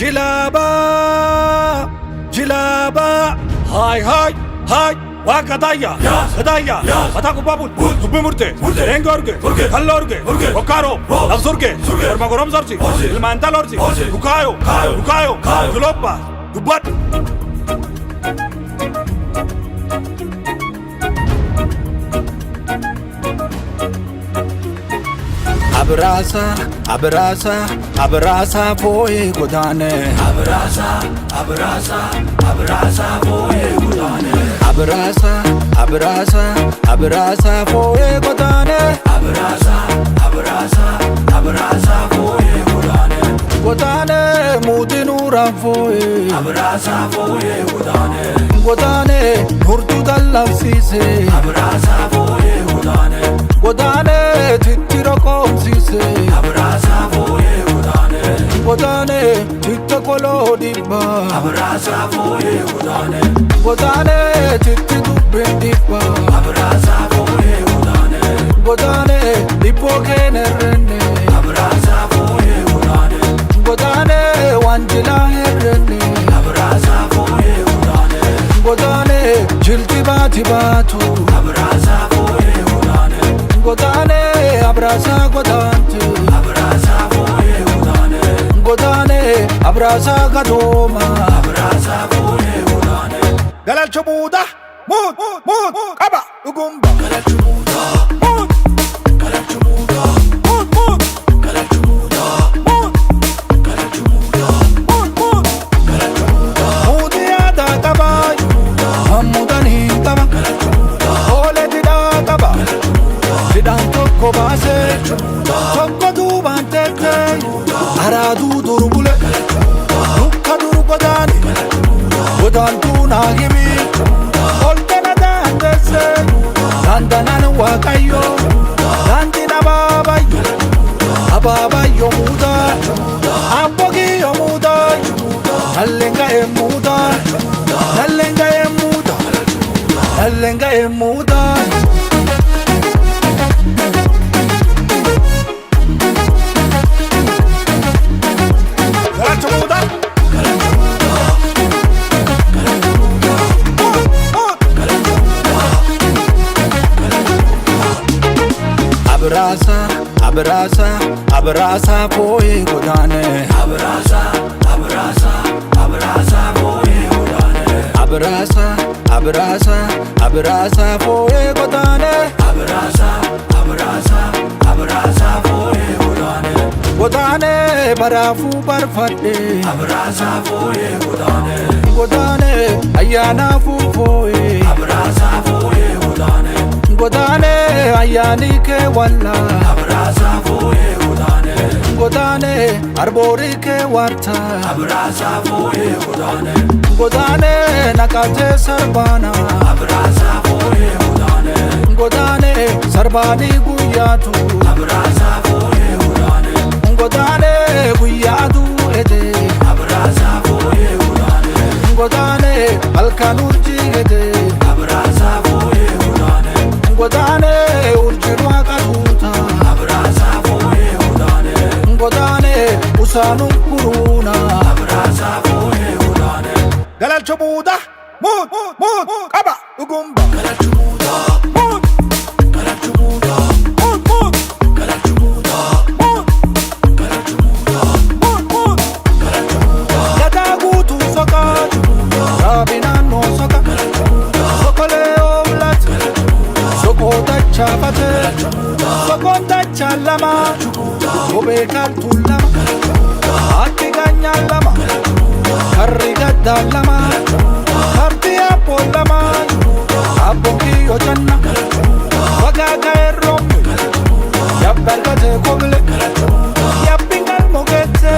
jilaba jilaba hay hay hay wakadaya sadaya ataku babul subimurte engorge kallorge okaro absurge ormagorom sarchi ilmantalorchi ukayo globba dubat abrasa foye godane abrasa foye godane abrasa foye godane abrasa foye godane mutinura foye abrasa foye godane nurtu dallafsise abrasa foye godane titiro komsise abrasa foye godane titta kolo dibba abrasa foye godane titti dubbe dibba abrasa foye godane dibbo kenerenne abrasa foye godane wanjila herenne abrasa foye godane jilti batu abrasa foye godane abrasa godante abrasa foye godane abrasa gadoma abrasa foye galal chobuda mut aba ugumba galal chobuda mut galal chobuda mut galal chobuda mut galal chobuda mut galal chobuda mudiya da kaba hamudani kaba ole dida kaba didan tokko baase tokko duuban tette araadu durbule dukka durgodani godantuu naagibi oltana daandesse dandanan waaqayyo dandina abaabayyo muuda abbogiyyo muuda nallenga emmuuda abrasa foye godane abrasa foye godane abrasa foye godane abrasa foye godane barafu barfadde abrasa foye godane ayana foye abrasa foye godane ayani ke walla abrasa foye godane arbori ke warta abrasa foye godane nakate sarbana abrasa foye godane sarbani guyatu abrasa foye godane guyadu ede abrasa foye godane alkanurji ede abrasa foye godane urjiru akatuta abrasa foye godane usanu kuruna abrasa foye galal chobuda mut aba ugumba galal chobuda mut galal chobuda mut galal chobuda mut galal chobuda mut galal chobuda yadagutu soka rabina no soka sokole omlat sokota chapate sokota chalama obekal tulama atti ganyalama karrigadalama kartiya polama abonkiyo janna wagaga erromme yabbergate kogle yabbingal mogette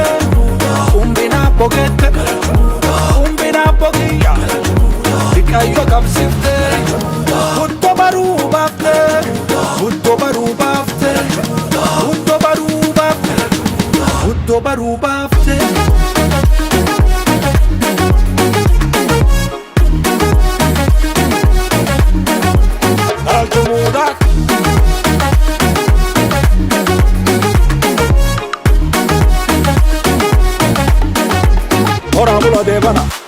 umbina bogette umbina bogiya dikayo kapsifte tutto baru bafte 대바나